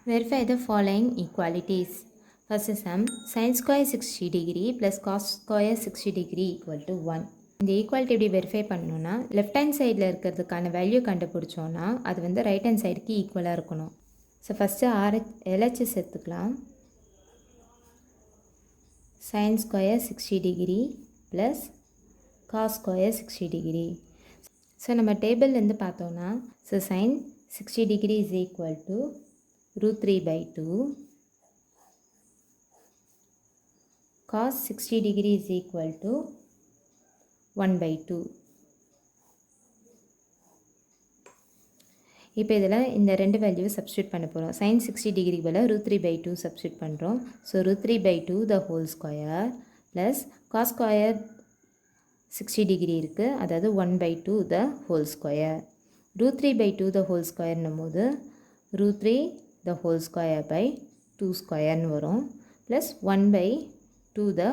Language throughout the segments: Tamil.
Verify the following equalities. First sum, sin square 60 degree plus cos square 60 degree equal to 1. இந்த ஈக்குவாலிட்டி எப்படி வெரிஃபை பண்ணணும்னா லெஃப்ட் ஹேண்ட் சைடில் இருக்கிறதுக்கான வேல்யூ கண்டுபிடிச்சோன்னா அது வந்து ரைட் ஹேண்ட் சைடுக்கு ஈக்குவலாக இருக்கணும். ஸோ ஃபஸ்ட்டு எல்ஹெச்எஸ் எடுத்துக்கலாம். sin square 60 degree plus cos square 60 degree. So நம்ம டேபிள்லேருந்து பார்த்தோன்னா so sin 60 degree is equal to √3/2, cos 60 degree is equal to 1/2. இப்போ இதில் இந்த ரெண்டு வேல்யூவை சப்ஸ்டியூட் பண்ண போகிறோம். sin 60 டிகிரி பதில் √3/2 சப்ஸ்டியூட் பண்ணுறோம். So √3/2 the whole square plus cos square 60 degree இருக்குது, அதாவது 1/2 the whole square. √3/2 the whole squareனும் போது √3 the whole square by 2 squareன்னு வரும், ப்ளஸ் 1/2 the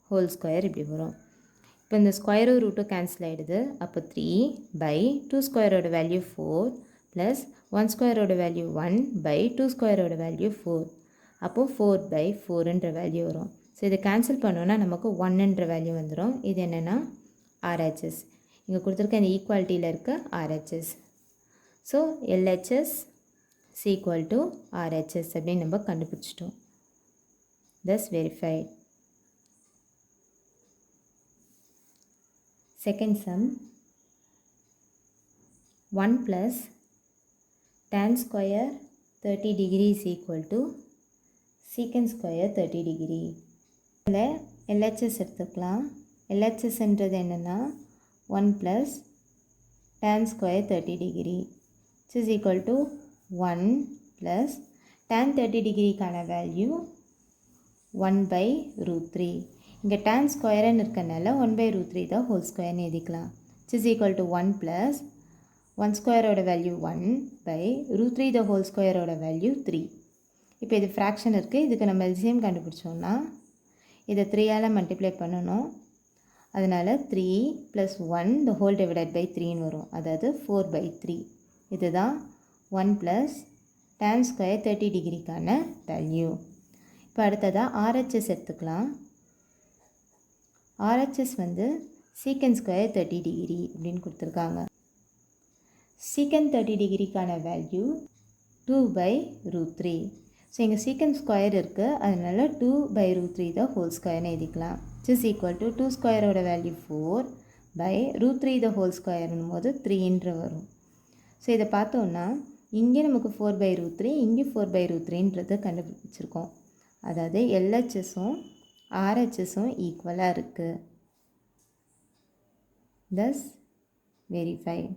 whole square இப்படி வரும். இப்போ இந்த ஸ்கொயரும் ரூட்டும் கேன்சல் ஆகிடுது. அப்போ 3/2 ஸ்கொயரோட வேல்யூ 4 ப்ளஸ் 1 ஸ்கொயரோட வேல்யூ 1/2 ஸ்கொயரோட வேல்யூ 4. அப்போது 4/4ன்ற வேல்யூ வரும். ஸோ இதை கேன்சல் பண்ணோன்னா நமக்கு 1ன்ற வேல்யூ வந்துடும். இது என்னென்னா ஆர்ஹெச்எஸ். இங்கே கொடுத்துருக்க இந்த ஈக்குவாலிட்டியில் இருக்க RHS. So LHS equal to RHS அப்படின்னு நம்ம கண்டுபிடிச்சிட்டோம். thus verified. Second sum, 1 plus tan square 30 degree is equal to secant square 30 degree. இதில் LHS எடுத்துக்கலாம். LHS என்றது என்னென்னா 1 plus tan square 30 degree which is equal to 1 plus tan 30 டிகிரிக்கான வேல்யூ 1/√3. இங்கே tan ஸ்கொயர்னு இருக்கனால 1/√3 தான் ஹோல் ஸ்கொயர்னு எழுதிக்கலாம். which is equal to 1 plus 1 ஸ்கொயரோட வேல்யூ 1/√3 the ஹோல் ஸ்கொயரோட வேல்யூ 3. இப்போ இது ஃப்ராக்ஷன் இருக்குது. இதுக்கு நம்ம எல்சிஎம் கண்டுபிடிச்சோன்னா இதை 3ஆல் மல்டிப்ளை பண்ணணும். அதனால் 3 + 1 the ஹோல் டிவைடட் பை 3ன்னு வரும், அதாவது 4/3. இதுதான் 1 plus tan square 30 டிகிரிக்கான வேல்யூ. இப்போ அடுத்ததாக ஆர்ஹெச்எஸ் எடுத்துக்கலாம். ஆர்ஹெச்எஸ் வந்து secant square 30 டிகிரி அப்படின்னு கொடுத்துருக்காங்க. secant 30 டிகிரிக்கான வேல்யூ 2/√3. ஸோ இங்கே secant ஸ்கொயர் இருக்குது, அதனால் 2/√3 தான் ஹோல் ஸ்கொயர்னு எழுதிக்கலாம். which is equal to 2 ஸ்கொயரோட வேல்யூ 4/√3 the ஹோல் ஸ்கொயர்னும் போது 3ன்ற வரும். ஸோ இதை பார்த்தோன்னா இங்கே நமக்கு 4/√3, இங்கே 4/√3ன்றதை கண்டுபிடிச்சிருக்கோம். அதாவது எல்ஹெச்எஸும் ஆர்ஹெச்எஸும் ஈக்குவலாக இருக்குது. thus verified.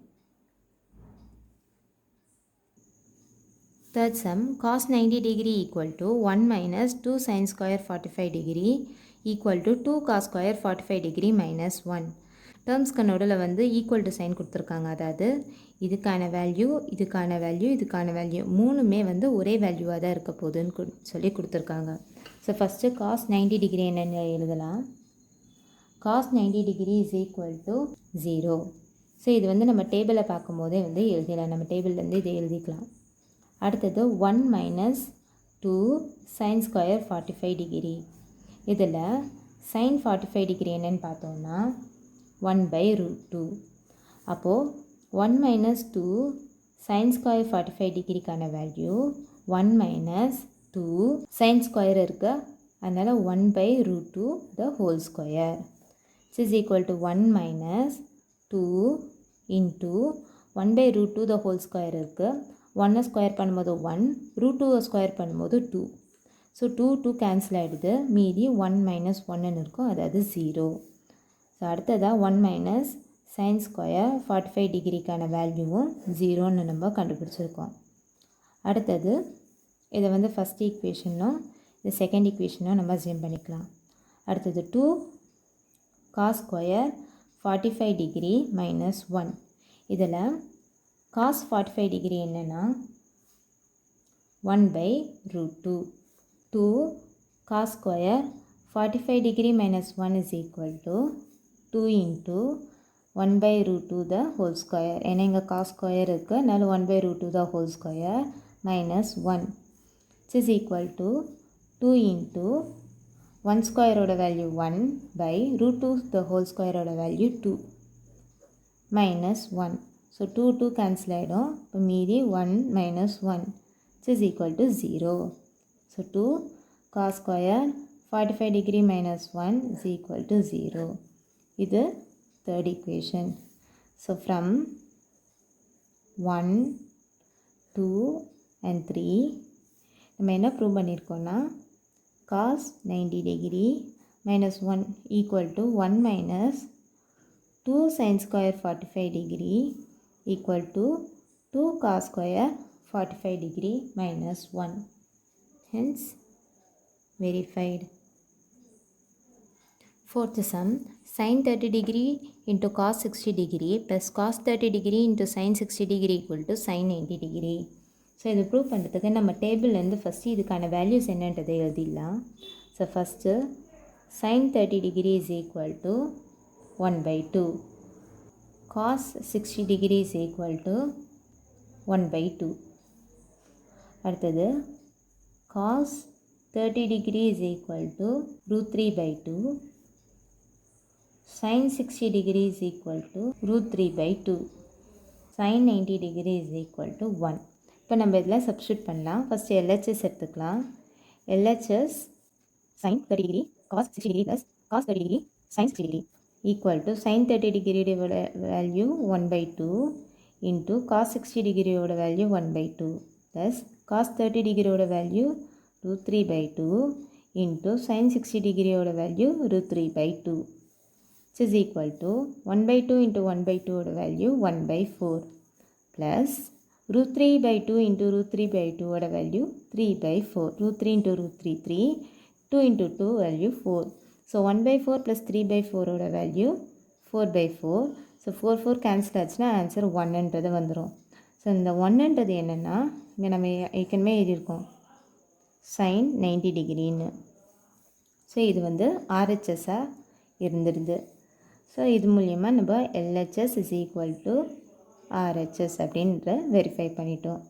Third sum, cos 90 degree equal to 1 minus 2 sin square 45 degree equal to 2 cos square 45 degree minus 1. டேர்ம்ஸ்க்கு நடுவில் வந்து ஈக்குவல் டு சைன் கொடுத்துருக்காங்க. அதாவது இதுக்கான வேல்யூ, இதுக்கான வேல்யூ, இதுக்கான வேல்யூ மூணுமே வந்து ஒரே வேல்யூவாக தான் இருக்க போகுதுன்னு சொல்லி கொடுத்துருக்காங்க. ஸோ ஃபஸ்ட்டு காஸ் 90 டிகிரி என்னென்னு எழுதலாம். Cause 90 degree is equal to 0. So இது வந்து நம்ம டேபிளை பார்க்கும்போதே வந்து எழுதிடலாம். நம்ம டேபிள்லேருந்து இதை எழுதிக்கலாம். அடுத்தது 1 minus 2 sin ஸ்கொயர் 45 டிகிரி. இதில் sin 45 டிகிரி என்னென்னு பார்த்தோம்னா 1/√2. அப்போது 1 minus 2 sin ஸ்கொயர் 45 டிகிரிக்கான வேல்யூ 1 minus 2 sin ஸ்கொயர் இருக்குது, அதனால் 1/√2 the whole square which is equal to 1 minus 2 into 1/√2 the whole square இருக்குது. 1 ஸ்கொயர் பண்ணும்போது 1, √2 ஸ்கொயர் பண்ணும்போது 2. ஸோ 2 கேன்சல் ஆகிடுது, மீதி 1 minus 1ன்னு இருக்கும், அதாவது 0. ஸோ அடுத்ததாக 1 minus sin ஸ்கொயர் 45 டிகிரிக்கான வேல்யூவும் 0ன்னு நம்ம கண்டுபிடிச்சிருக்கோம். அடுத்தது இதை வந்து ஃபஸ்ட் ஈக்குவேஷனும் இது செகண்ட் ஈக்குவேஷனும் நம்ம அஸ்யூம் பண்ணிக்கலாம். அடுத்தது 2 cos ஸ்கொயர் 45 டிகிரி மைனஸ் 1. இதில் cos 45 டிகிரி என்னென்னா 1/√2. 2 cos square 45 degree minus 1 is equal to 2 into 1/√2 the whole square. ஏன்னா இங்கே cos ஸ்கொயர் இருக்குது, அதனால் 1/√2 the whole square minus 1. which is equal to 2 into 1 square ஓட value 1 by root 2 the whole square ஓட வேல்யூ 2 minus 1. So 2 cancel ஆயிடும். இப்போ மீதி 1 minus 1 which is equal to 0. So 2 cos square 45 degree minus 1 is equal to 0. இது third equation. So from 1, 2 and 3 நம்ம என்ன prove பண்ணியிருக்கோம்னா cos 90 degree minus 1 equal to 1 minus 2 sin square 45 degree equal to 2 cos square 45 degree minus 1. Hence verified. Fourth sum, sin 30 degree into cos 60 degree plus cos 30 degree into sin 60 degree equal to sin 90 degree. So இது ப்ரூவ் பண்ணுறதுக்கு நம்ம டேபிள்லேருந்து ஃபஸ்ட்டு இதுக்கான வேல்யூஸ் என்னன்றதை எழுதிடலாம். So first sin 30 degree is equal to 1 by 2. Cos 60 degree is equal to 1 by 2. அடுத்தது cos 30 degree is equal to root 3 by 2. Sin 60 degree is equal to root 3 by 2. Sin 90 degree is equal to 1. இப்போ நம்ம இதில் சப்ஸ்டியூட் பண்ணலாம். ஃபஸ்ட்டு LHS எடுத்துக்கலாம். LHS sin 30 degree cos 60 degree plus cos 30 degree sin 60 degree equal to sin 30 degree value 1 by 2 into cos 60 degree ஓட value 1 by 2 plus cos 30 degree ஓட value root 3 by 2 into sin 60 degree ஓட value root 3 by 2 which is equal to 1 by 2 into 1 by 2 ஓட value 1 by 4 plus root 3 by 2 into root 3 by 2 ஓட value 3 by 4. root 3 into root 3 3, 2 into 2 value 4. So 1 by 4 plus 3 by 4 ஓட value 4 by 4. So 4 4 cancel ஆச்சுன்னா ஆன்சர் 1ன்றது வந்துடும். ஸோ இந்த 1ன்றது என்னென்னா இங்கே நம்ம ஏற்கனவே எழுதியிருக்கோம் sin 90 டிகிரின்னு. ஸோ இது வந்து RHSஆக இருந்துருது. ஸோ இது மூலிமா நம்ம LHS is equal to RHS அப்படின்ற வெரிஃபை பண்ணிட்டோம்.